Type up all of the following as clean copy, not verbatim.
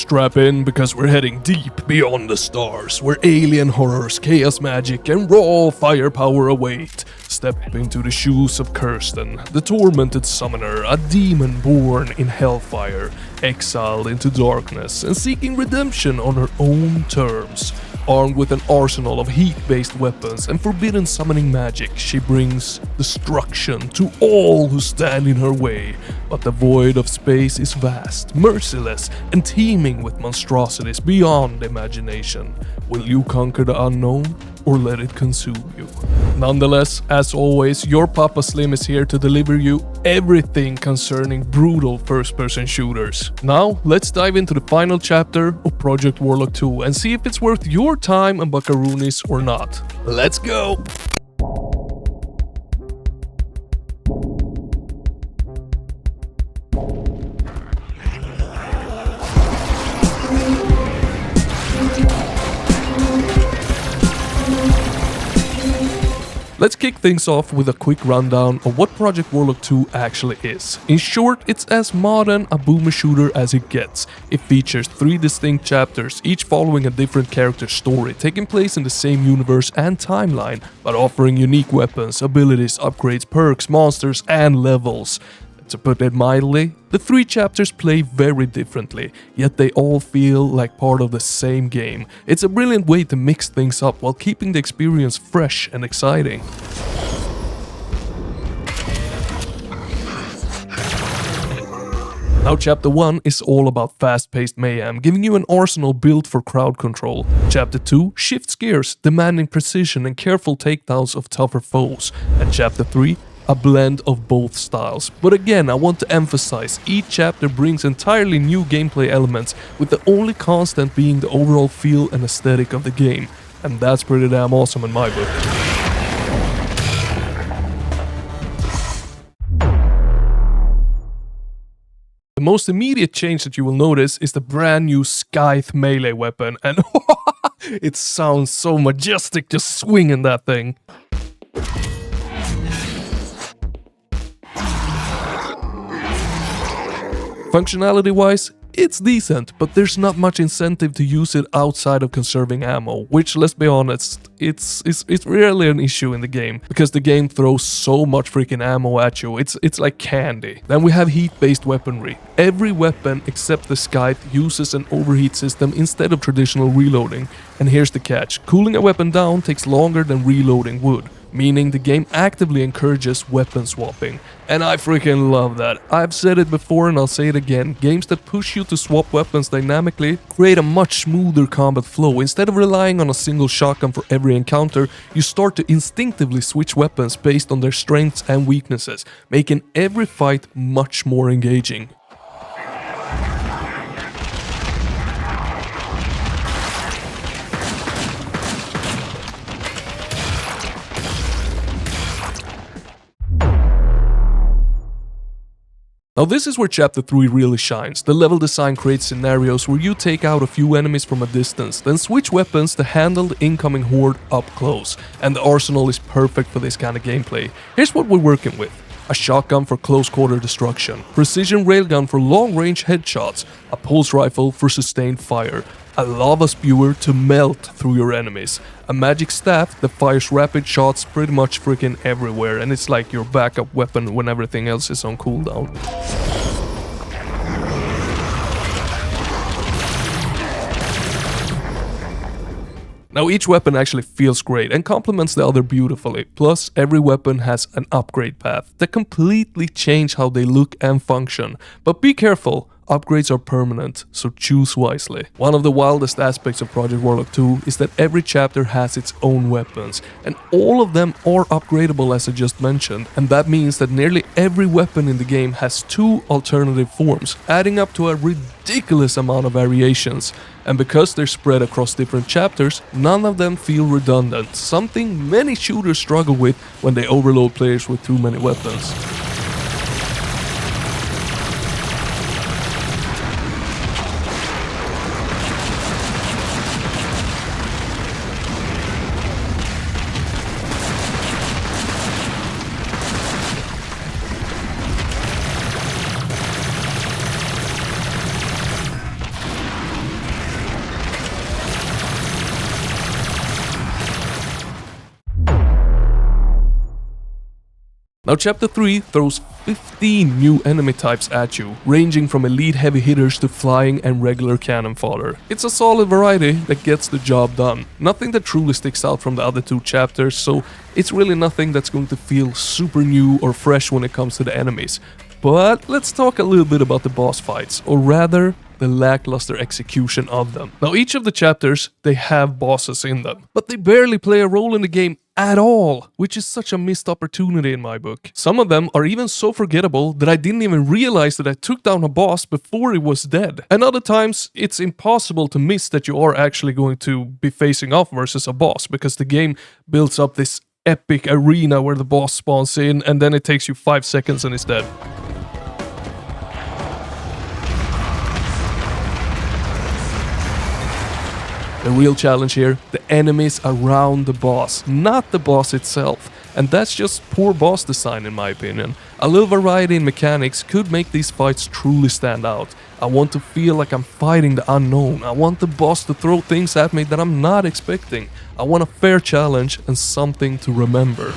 Strap in because we're heading deep beyond the stars, where alien horrors, chaos magic, and raw firepower await. Step into the shoes of Kirsten, the tormented summoner, a demon born in hellfire, exiled into darkness and seeking redemption on her own terms. Armed with an arsenal of heat-based weapons and forbidden summoning magic, she brings destruction to all who stand in her way. But the void of space is vast, merciless, and teeming with monstrosities beyond imagination. Will you conquer the unknown, or let it consume you? Nonetheless, as always, your Papa Slim is here to deliver you everything concerning brutal first-person shooters. Now, let's dive into the final chapter of Project Warlock 2 and see if it's worth your time and buckaroonies or not. Let's go! Let's kick things off with a quick rundown of what Project Warlock 2 actually is. In short, it's as modern a boomer shooter as it gets. It features 3 distinct chapters, each following a different character's story, taking place in the same universe and timeline, but offering unique weapons, abilities, upgrades, perks, monsters, and levels. To put it mildly, the 3 chapters play very differently, yet they all feel like part of the same game. It's a brilliant way to mix things up while keeping the experience fresh and exciting. Now Chapter 1 is all about fast-paced mayhem, giving you an arsenal built for crowd control. Chapter 2 shifts gears, demanding precision and careful takedowns of tougher foes. And Chapter 3 a blend of both styles. But again, I want to emphasize, each chapter brings entirely new gameplay elements, with the only constant being the overall feel and aesthetic of the game. And that's pretty damn awesome in my book. The most immediate change that you will notice is the brand new Scythe melee weapon, and it sounds so majestic just swinging that thing. Functionality-wise, it's decent, but there's not much incentive to use it outside of conserving ammo, which, let's be honest, it's rarely an issue in the game, because the game throws so much freaking ammo at you, it's like candy. Then we have heat-based weaponry. Every weapon except the Scythe uses an overheat system instead of traditional reloading. And here's the catch, cooling a weapon down takes longer than reloading would, meaning the game actively encourages weapon swapping. And I freaking love that. I've said it before and I'll say it again, games that push you to swap weapons dynamically create a much smoother combat flow. Instead of relying on a single shotgun for every encounter, you start to instinctively switch weapons based on their strengths and weaknesses, making every fight much more engaging. Now this is where Chapter 3 really shines. The level design creates scenarios where you take out a few enemies from a distance, then switch weapons to handle the incoming horde up close. And the arsenal is perfect for this kind of gameplay. Here's what we're working with. A shotgun for close-quarter destruction, precision railgun for long-range headshots, a pulse rifle for sustained fire, a lava spewer to melt through your enemies, a magic staff that fires rapid shots pretty much freaking everywhere, and it's like your backup weapon when everything else is on cooldown. Now each weapon actually feels great and complements the other beautifully, plus every weapon has an upgrade path that completely change how they look and function. But be careful, upgrades are permanent, so choose wisely. One of the wildest aspects of Project Warlock 2 is that every chapter has its own weapons, and all of them are upgradable as I just mentioned, and that means that nearly every weapon in the game has 2 alternative forms, adding up to a ridiculous amount of variations. And because they're spread across different chapters, none of them feel redundant, something many shooters struggle with when they overload players with too many weapons. Now chapter 3 throws 15 new enemy types at you, ranging from elite heavy hitters to flying and regular cannon fodder. It's a solid variety that gets the job done. Nothing that truly sticks out from the other 2 chapters, so it's really nothing that's going to feel super new or fresh when it comes to the enemies. But let's talk a little bit about the boss fights, or rather, the lackluster execution of them. Now each of the chapters, they have bosses in them, but they barely play a role in the game at all, which is such a missed opportunity in my book. Some of them are even so forgettable that I didn't even realize that I took down a boss before it was dead. And other times, it's impossible to miss that you are actually going to be facing off versus a boss, because the game builds up this epic arena where the boss spawns in and then it takes you 5 seconds and it's dead. The real challenge here, the enemies around the boss, not the boss itself. And that's just poor boss design in my opinion. A little variety in mechanics could make these fights truly stand out. I want to feel like I'm fighting the unknown. I want the boss to throw things at me that I'm not expecting. I want a fair challenge and something to remember.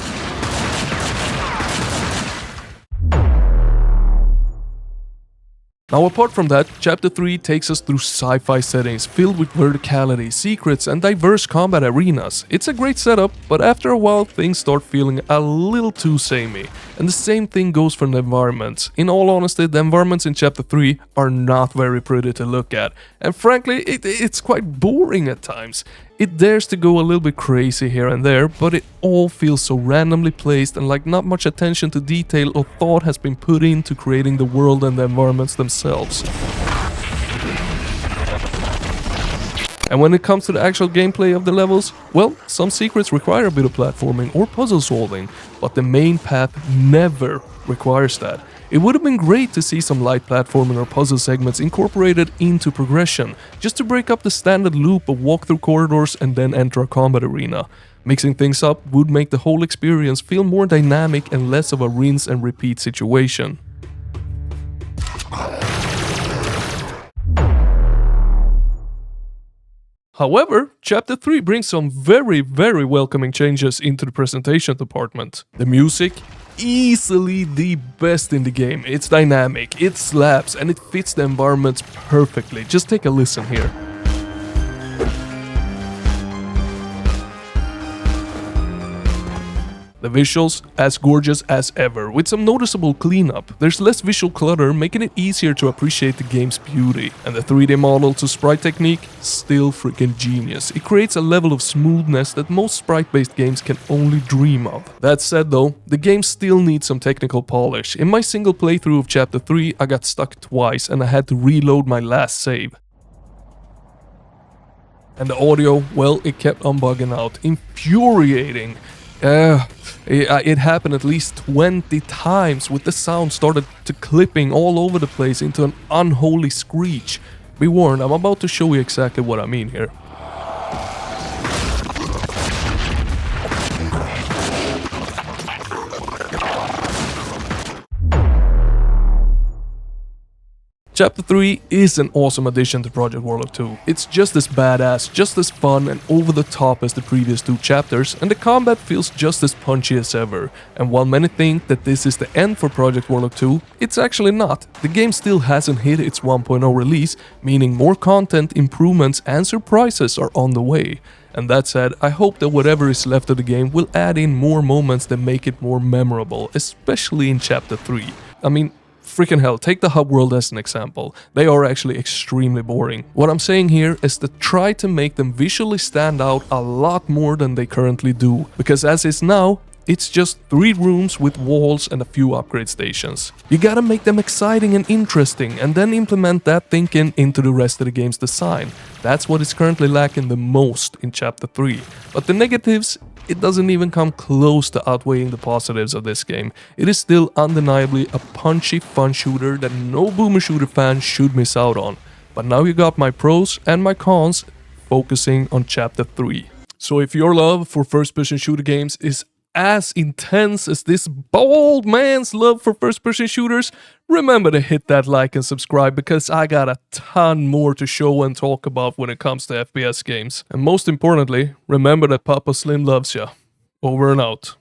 Now apart from that, chapter 3 takes us through sci-fi settings filled with verticality, secrets and diverse combat arenas. It's a great setup, but after a while things start feeling a little too samey. And the same thing goes for the environments. In all honesty, the environments in chapter 3 are not very pretty to look at. And frankly, it's quite boring at times. It dares to go a little bit crazy here and there, but it all feels so randomly placed and like not much attention to detail or thought has been put into creating the world and the environments themselves. And when it comes to the actual gameplay of the levels, well, some secrets require a bit of platforming or puzzle solving, but the main path never requires that. It would have been great to see some light platforming or puzzle segments incorporated into progression, just to break up the standard loop of walk through corridors and then enter a combat arena. Mixing things up would make the whole experience feel more dynamic and less of a rinse and repeat situation. However, chapter 3 brings some very welcoming changes into the presentation department. The music, easily the best in the game. It's dynamic, it slaps, and it fits the environments perfectly. Just take a listen here. The visuals, as gorgeous as ever, with some noticeable cleanup. There's less visual clutter, making it easier to appreciate the game's beauty. And the 3D model to sprite technique, still freaking genius. It creates a level of smoothness that most sprite-based games can only dream of. That said though, the game still needs some technical polish. In my single playthrough of chapter 3, I got stuck twice and I had to reload my last save. And the audio, well, it kept on bugging out. Infuriating. It happened at least 20 times with the sound started to clipping all over the place into an unholy screech. Be warned, I'm about to show you exactly what I mean here. Chapter 3 is an awesome addition to Project Warlock II. It's just as badass, just as fun and over the top as the previous 2 chapters, and the combat feels just as punchy as ever. And while many think that this is the end for Project Warlock 2, it's actually not. The game still hasn't hit its 1.0 release, meaning more content, improvements and surprises are on the way. And that said, I hope that whatever is left of the game will add in more moments that make it more memorable, especially in Chapter 3. I mean, freaking hell, take the hub world as an example. They are actually extremely boring. What I'm saying here is to try to make them visually stand out a lot more than they currently do. Because as is now, it's just 3 rooms with walls and a few upgrade stations. You gotta make them exciting and interesting and then implement that thinking into the rest of the game's design. That's what is currently lacking the most in Chapter 3. But the negatives, it doesn't even come close to outweighing the positives of this game. It is still undeniably a punchy fun shooter that no boomer shooter fan should miss out on. But now you got my pros and my cons focusing on Chapter 3. So if your love for first-person shooter games is as intense as this bold man's love for first-person shooters, remember to hit that like and subscribe because I got a ton more to show and talk about when it comes to FPS games. And most importantly, remember that Papa Slim loves ya. Over and out.